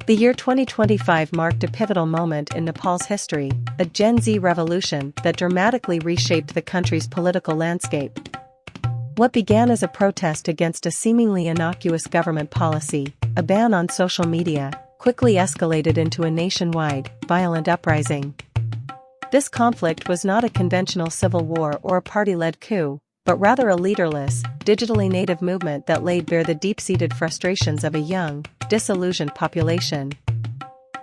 The year 2025 marked a pivotal moment in Nepal's history, a Gen Z revolution that dramatically reshaped the country's political landscape. What began as a protest against a seemingly innocuous government policy, a ban on social media, quickly escalated into a nationwide, violent uprising. This conflict was not a conventional civil war or a party-led coup, but rather a leaderless, digitally native movement that laid bare the deep-seated frustrations of a young, disillusioned population.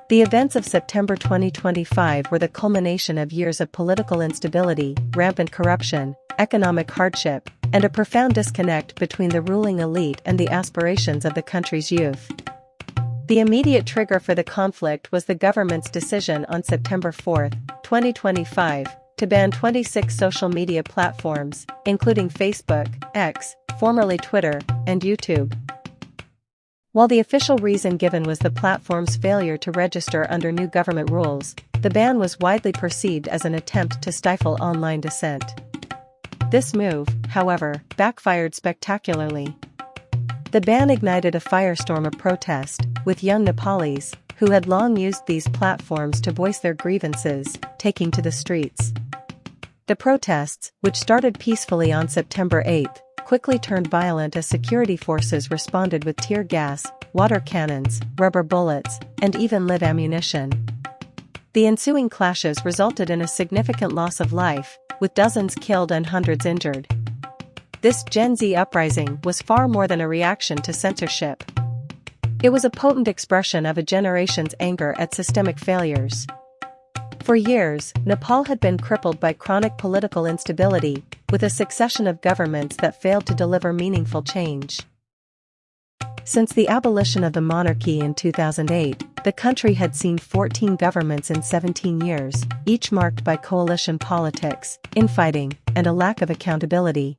The events of September 2025 were the culmination of years of political instability, rampant corruption, economic hardship, and a profound disconnect between the ruling elite and the aspirations of the country's youth. The immediate trigger for the conflict was the government's decision on September 4, 2025, to ban 26 social media platforms, including Facebook, X, formerly Twitter, and YouTube. While the official reason given was the platform's failure to register under new government rules, the ban was widely perceived as an attempt to stifle online dissent. This move, however, backfired spectacularly. The ban ignited a firestorm of protest, with young Nepalis, who had long used these platforms to voice their grievances, taking to the streets. The protests, which started peacefully on September 8, quickly turned violent as security forces responded with tear gas, water cannons, rubber bullets, and even live ammunition. The ensuing clashes resulted in a significant loss of life, with dozens killed and hundreds injured. This Gen Z uprising was far more than a reaction to censorship. It was a potent expression of a generation's anger at systemic failures. For years, Nepal had been crippled by chronic political instability, with a succession of governments that failed to deliver meaningful change. Since the abolition of the monarchy in 2008, the country had seen 14 governments in 17 years, each marked by coalition politics, infighting, and a lack of accountability.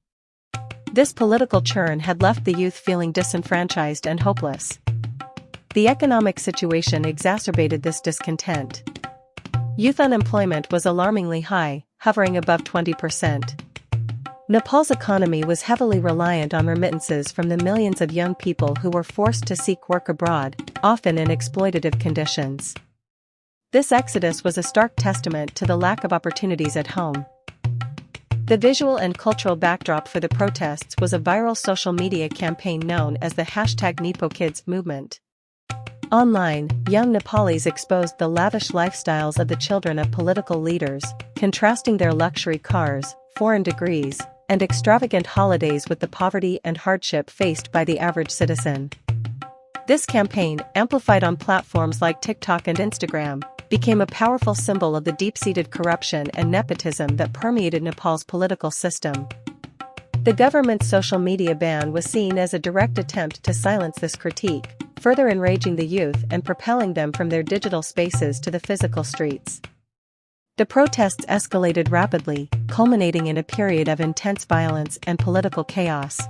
This political churn had left the youth feeling disenfranchised and hopeless. The economic situation exacerbated this discontent. Youth unemployment was alarmingly high, hovering above 20%. Nepal's economy was heavily reliant on remittances from the millions of young people who were forced to seek work abroad, often in exploitative conditions. This exodus was a stark testament to the lack of opportunities at home. The visual and cultural backdrop for the protests was a viral social media campaign known as the #NepoKids movement. Online, young Nepalis exposed the lavish lifestyles of the children of political leaders, contrasting their luxury cars, foreign degrees, and extravagant holidays with the poverty and hardship faced by the average citizen. This campaign, amplified on platforms like TikTok and Instagram, became a powerful symbol of the deep-seated corruption and nepotism that permeated Nepal's political system. The government's social media ban was seen as a direct attempt to silence this critique, further enraging the youth and propelling them from their digital spaces to the physical streets. The protests escalated rapidly, culminating in a period of intense violence and political chaos.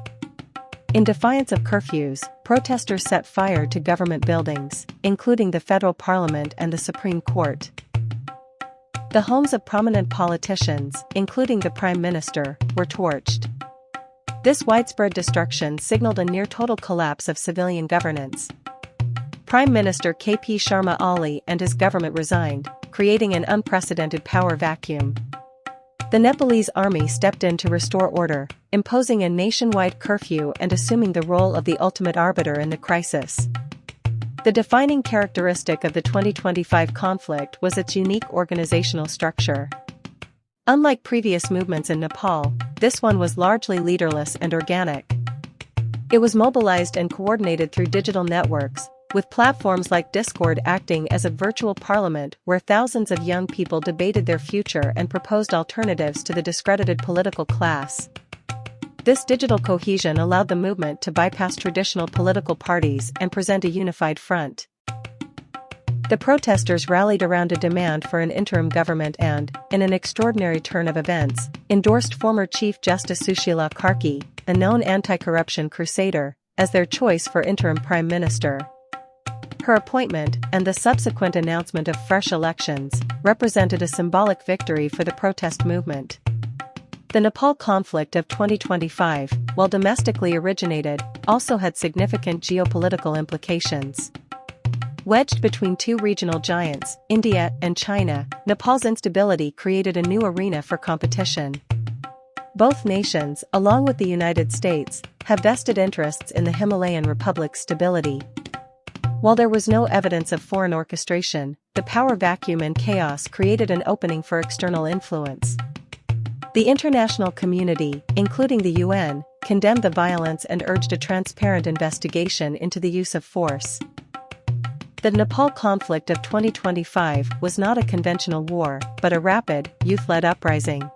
In defiance of curfews, protesters set fire to government buildings, including the federal parliament and the Supreme Court. The homes of prominent politicians, including the Prime Minister, were torched. This widespread destruction signaled a near-total collapse of civilian governance. Prime Minister KP Sharma Oli and his government resigned, creating an unprecedented power vacuum. The Nepalese army stepped in to restore order, imposing a nationwide curfew and assuming the role of the ultimate arbiter in the crisis. The defining characteristic of the 2025 conflict was its unique organizational structure. Unlike previous movements in Nepal, this one was largely leaderless and organic. It was mobilized and coordinated through digital networks, with platforms like Discord acting as a virtual parliament where thousands of young people debated their future and proposed alternatives to the discredited political class. This digital cohesion allowed the movement to bypass traditional political parties and present a unified front. The protesters rallied around a demand for an interim government and, in an extraordinary turn of events, endorsed former Chief Justice Sushila Karki, a known anti-corruption crusader, as their choice for interim prime minister. Her appointment, and the subsequent announcement of fresh elections, represented a symbolic victory for the protest movement. The Nepal conflict of 2025, while domestically originated, also had significant geopolitical implications. Wedged between two regional giants, India and China, Nepal's instability created a new arena for competition. Both nations, along with the United States, have vested interests in the Himalayan Republic's stability. While there was no evidence of foreign orchestration, the power vacuum and chaos created an opening for external influence. The international community, including the UN, condemned the violence and urged a transparent investigation into the use of force. The Nepal conflict of 2025 was not a conventional war, but a rapid, youth-led uprising.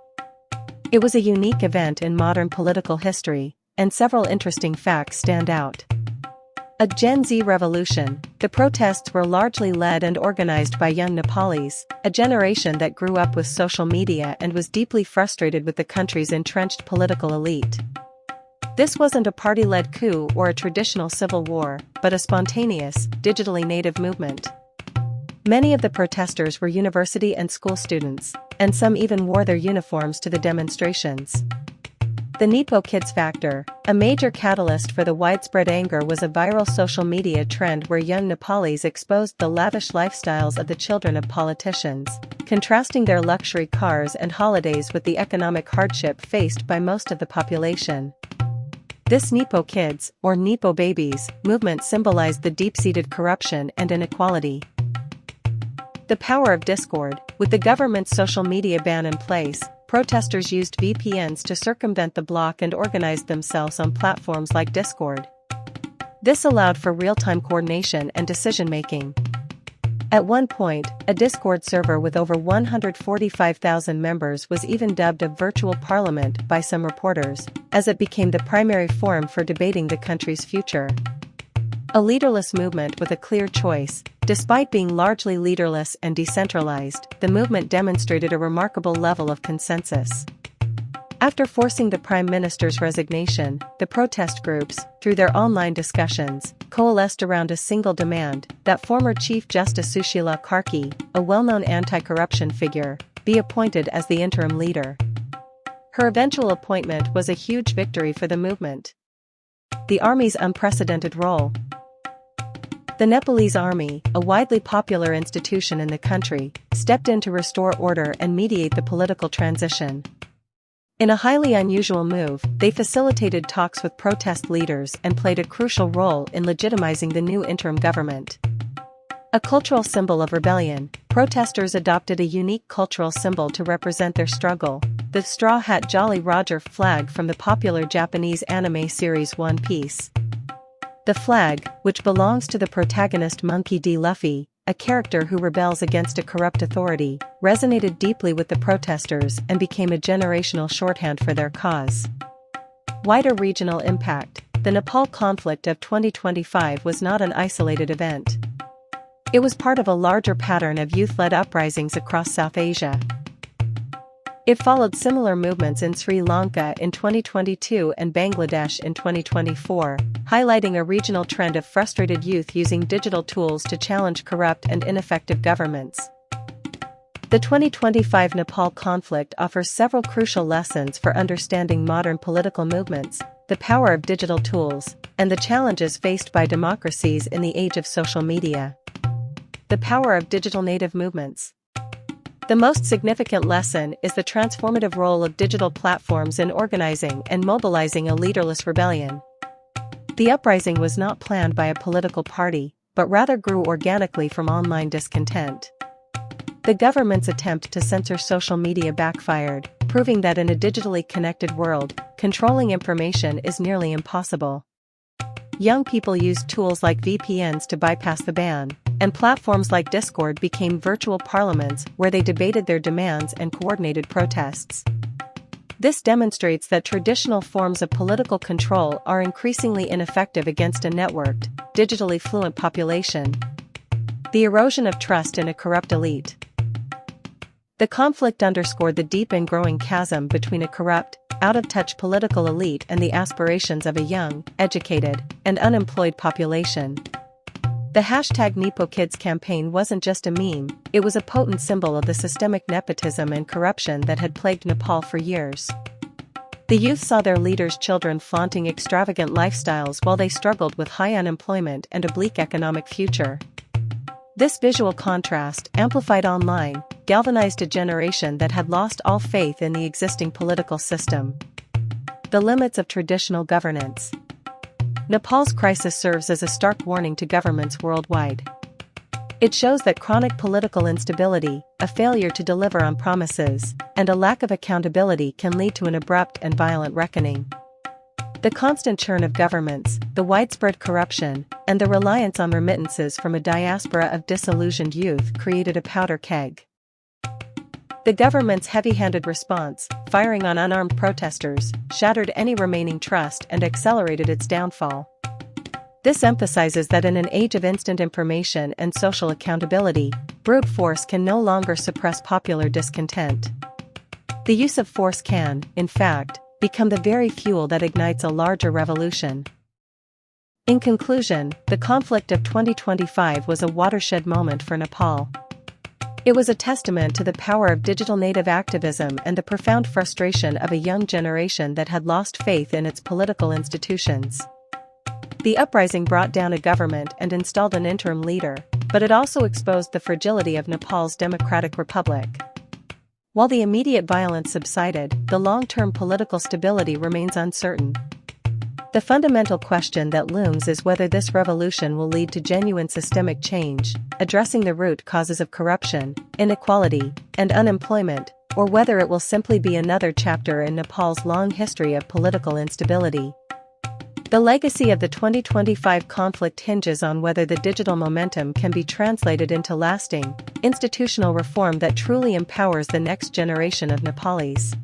It was a unique event in modern political history, and several interesting facts stand out. A Gen Z revolution, the protests were largely led and organized by young Nepalis, a generation that grew up with social media and was deeply frustrated with the country's entrenched political elite. This wasn't a party-led coup or a traditional civil war, but a spontaneous, digitally native movement. Many of the protesters were university and school students, and some even wore their uniforms to the demonstrations. The Nepo Kids factor, a major catalyst for the widespread anger, was a viral social media trend where young Nepalis exposed the lavish lifestyles of the children of politicians, contrasting their luxury cars and holidays with the economic hardship faced by most of the population. This Nepo Kids, or Nepo Babies, movement symbolized the deep-seated corruption and inequality. The power of discord. With the government's social media ban in place, protesters used VPNs to circumvent the block and organized themselves on platforms like Discord. This allowed for real-time coordination and decision-making. At one point, a Discord server with over 145,000 members was even dubbed a virtual parliament by some reporters, as it became the primary forum for debating the country's future. A leaderless movement with a clear choice. Despite being largely leaderless and decentralized, the movement demonstrated a remarkable level of consensus. After forcing the Prime Minister's resignation, the protest groups, through their online discussions, coalesced around a single demand: that former Chief Justice Sushila Karki, a well-known anti-corruption figure, be appointed as the interim leader. Her eventual appointment was a huge victory for the movement. The army's unprecedented role. The Nepalese army, a widely popular institution in the country, stepped in to restore order and mediate the political transition. In a highly unusual move, they facilitated talks with protest leaders and played a crucial role in legitimizing the new interim government. A cultural symbol of rebellion, protesters adopted a unique cultural symbol to represent their struggle: the Straw Hat Jolly Roger flag from the popular Japanese anime series One Piece. The flag, which belongs to the protagonist Monkey D. Luffy, a character who rebels against a corrupt authority, resonated deeply with the protesters and became a generational shorthand for their cause. Wider regional impact. The Nepal conflict of 2025 was not an isolated event. It was part of a larger pattern of youth-led uprisings across South Asia. It followed similar movements in Sri Lanka in 2022 and Bangladesh in 2024, highlighting a regional trend of frustrated youth using digital tools to challenge corrupt and ineffective governments. The 2025 Nepal conflict offers several crucial lessons for understanding modern political movements, the power of digital tools, and the challenges faced by democracies in the age of social media. The power of digital native movements. The most significant lesson is the transformative role of digital platforms in organizing and mobilizing a leaderless rebellion. The uprising was not planned by a political party, but rather grew organically from online discontent. The government's attempt to censor social media backfired, proving that in a digitally connected world, controlling information is nearly impossible. Young people used tools like VPNs to bypass the ban, and platforms like Discord became virtual parliaments where they debated their demands and coordinated protests. This demonstrates that traditional forms of political control are increasingly ineffective against a networked, digitally fluent population. The erosion of trust in a corrupt elite. The conflict underscored the deep and growing chasm between a corrupt, out-of-touch political elite and the aspirations of a young, educated, and unemployed population. The #NepoKids campaign wasn't just a meme, it was a potent symbol of the systemic nepotism and corruption that had plagued Nepal for years. The youth saw their leaders' children flaunting extravagant lifestyles while they struggled with high unemployment and a bleak economic future. This visual contrast, amplified online, galvanized a generation that had lost all faith in the existing political system. The limits of traditional governance. Nepal's crisis serves as a stark warning to governments worldwide. It shows that chronic political instability, a failure to deliver on promises, and a lack of accountability can lead to an abrupt and violent reckoning. The constant churn of governments, the widespread corruption, and the reliance on remittances from a diaspora of disillusioned youth created a powder keg. The government's heavy-handed response, firing on unarmed protesters, shattered any remaining trust and accelerated its downfall. This emphasizes that in an age of instant information and social accountability, brute force can no longer suppress popular discontent. The use of force can, in fact, become the very fuel that ignites a larger revolution. In conclusion, the conflict of 2025 was a watershed moment for Nepal. It was a testament to the power of digital native activism and the profound frustration of a young generation that had lost faith in its political institutions. The uprising brought down a government and installed an interim leader, but it also exposed the fragility of Nepal's democratic republic. While the immediate violence subsided, the long-term political stability remains uncertain. The fundamental question that looms is whether this revolution will lead to genuine systemic change, addressing the root causes of corruption, inequality, and unemployment, or whether it will simply be another chapter in Nepal's long history of political instability. The legacy of the 2025 conflict hinges on whether the digital momentum can be translated into lasting, institutional reform that truly empowers the next generation of Nepalis.